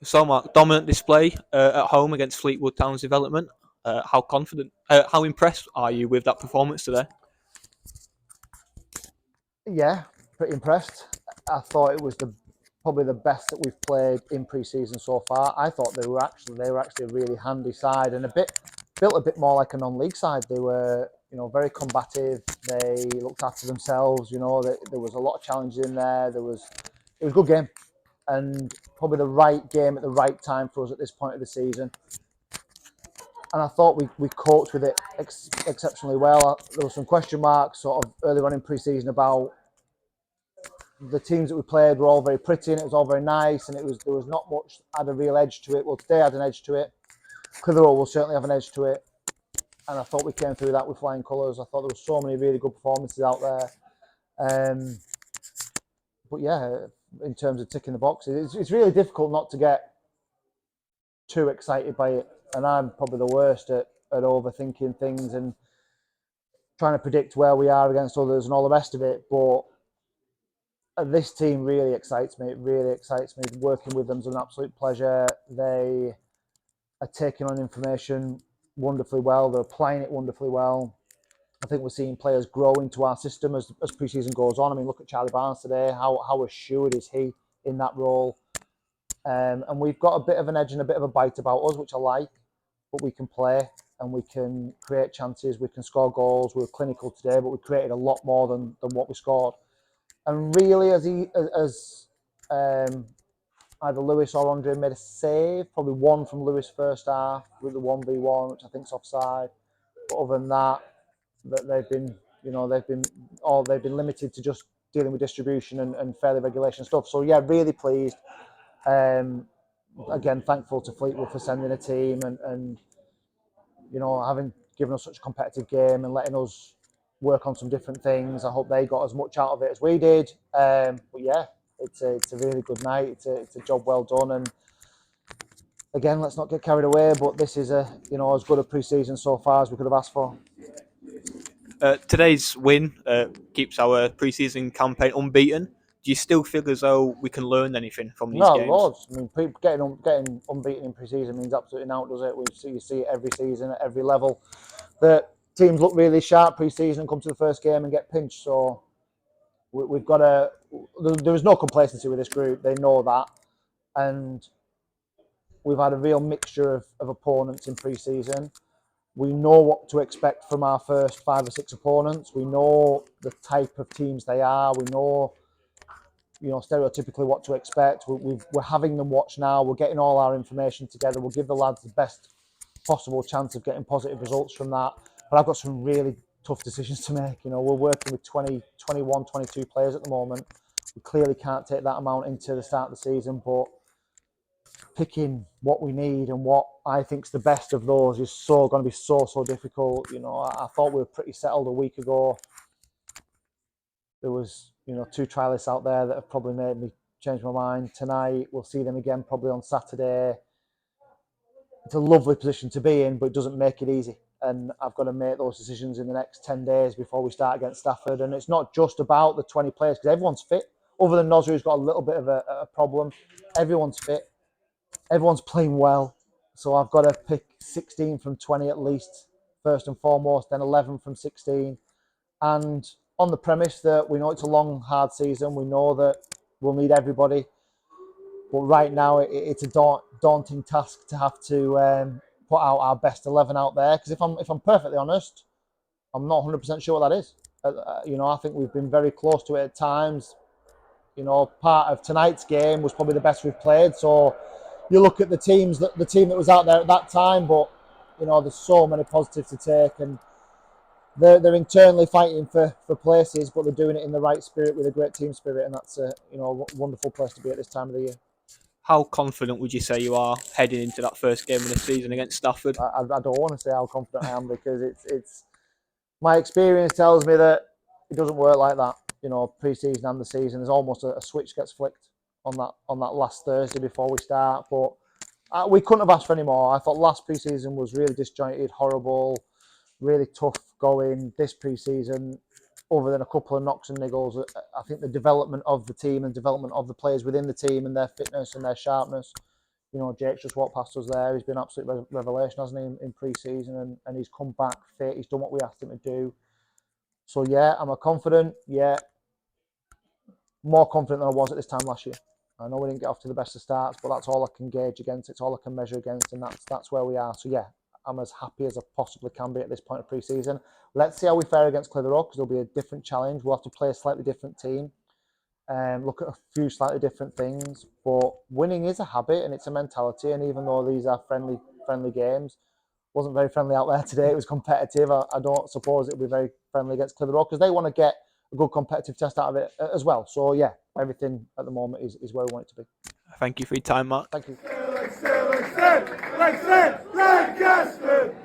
Somewhat dominant display at home against Fleetwood Town Development. How impressed are you with that performance today? Yeah, pretty impressed. I thought it was probably the best that we've played in pre-season so far. I thought they were actually a really handy side and built a bit more like a non-league side. They were, very combative. They looked after themselves. There was a lot of challenges in there. It was a good game, and probably the right game at the right time for us at this point of the season. And I thought we coped with it exceptionally well. There were some question marks sort of earlier on in pre-season about the teams that we played were all very pretty and it was all very nice, and there was not much had a real edge to it. Well, today had an edge to it. 𝗕𝙗𝗃𝗧 will certainly have an edge to it, and I thought we came through that with flying colours. I thought there were so many really good performances out there. But yeah, in terms of ticking the boxes, it's really difficult not to get too excited by it, and I'm probably the worst at overthinking things and trying to predict where we are against others and all the rest of it. But this team really excites me. It really excites me. Working with them is an absolute pleasure. They are taking on information wonderfully well. They're applying it wonderfully well. I think we're seeing players grow into our system as pre-season goes on. I mean, look at Charlie Barnes today. How assured is he in that role? And we've got a bit of an edge and a bit of a bite about us, which I like. But we can play and we can create chances. We can score goals. We were clinical today, but we created a lot more than what we scored. And really, as either Lewis or Andre made a save, probably one from Lewis first half with the 1v1, which I think is offside. But other than that, they've been limited to just dealing with distribution and fairly regulation stuff. So yeah, really pleased. Again, thankful to Fleetwood for sending a team and having given us such a competitive game and letting us work on some different things. I hope they got as much out of it as we did. But yeah, it's a really good night. It's a job well done. And again, let's not get carried away. But this is as good a pre-season so far as we could have asked for. Today's win keeps our pre-season campaign unbeaten. Do you still feel as though we can learn anything from these games? Loads. I mean, getting unbeaten in pre-season means absolutely nothing, does it? You see it every season at every level. That teams look really sharp pre-season and come to the first game and get pinched. So we've got to. There is no complacency with this group. They know that, and we've had a real mixture of opponents in pre-season. We know what to expect from our first 5 or 6 opponents. We know the type of teams they are. We know, stereotypically what to expect. We're having them watch now. We're getting all our information together. We'll give the lads the best possible chance of getting positive results from that. But I've got some really tough decisions to make. We're working with 20, 21, 22 players at the moment. We clearly can't take that amount into the start of the season, but picking what we need and what I think is the best of those is going to be so difficult. I thought we were pretty settled a week ago. There was, 2 trialists out there that have probably made me change my mind. Tonight, we'll see them again probably on Saturday. It's a lovely position to be in, but it doesn't make it easy. And I've got to make those decisions in the next 10 days before we start against Stafford. And it's not just about the 20 players, because everyone's fit. Other than 𝗏𝙗™, who's got a little bit of a problem, everyone's fit. Everyone's playing well. So I've got to pick 16 from 20 at least, first and foremost, then 11 from 16. And on the premise that we know it's a long, hard season, we know that we'll need everybody. But right now, it's a daunting task to have to put out our best 11 out there. Because if I'm perfectly honest, I'm not 100% sure what that is. I think we've been very close to it at times. Part of tonight's game was probably the best we've played. So you look at the team that was out there at that time, but there's so many positives to take, and they're internally fighting for places, but they're doing it in the right spirit with a great team spirit, and that's a wonderful place to be at this time of the year. How confident would you say you are heading into that first game of the season against Stafford? I don't want to say how confident I am, because it's my experience tells me that it doesn't work like that. Pre-season and the season, there's almost a switch gets flicked on that last Thursday before we start. But we couldn't have asked for any more. I thought last pre-season was really disjointed, horrible, really tough going. This pre-season, other than a couple of knocks and niggles, I think the development of the team and development of the players within the team and their fitness and their sharpness You know, Jake's just walked past us there. He's been absolute revelation, hasn't he, in pre-season, and he's come back fit. He's done what we asked him to do. So yeah, am I confident? Yeah, more confident than I was at this time last year. I know we didn't get off to the best of starts, but that's all I can gauge against. It's all I can measure against, and that's where we are. So yeah, I'm as happy as I possibly can be at this point of pre-season. Let's see how we fare against Clitheroe, because there'll be a different challenge. We'll have to play a slightly different team, and look at a few slightly different things. But winning is a habit and it's a mentality. And even though these are friendly games, wasn't very friendly out there today. It was competitive. I don't suppose it'll be very friendly against Clitheroe, because they want to get a good competitive test out of it as well. So yeah, everything at the moment is where we want it to be. Thank you for your time, Mark. Thank you. Lancaster!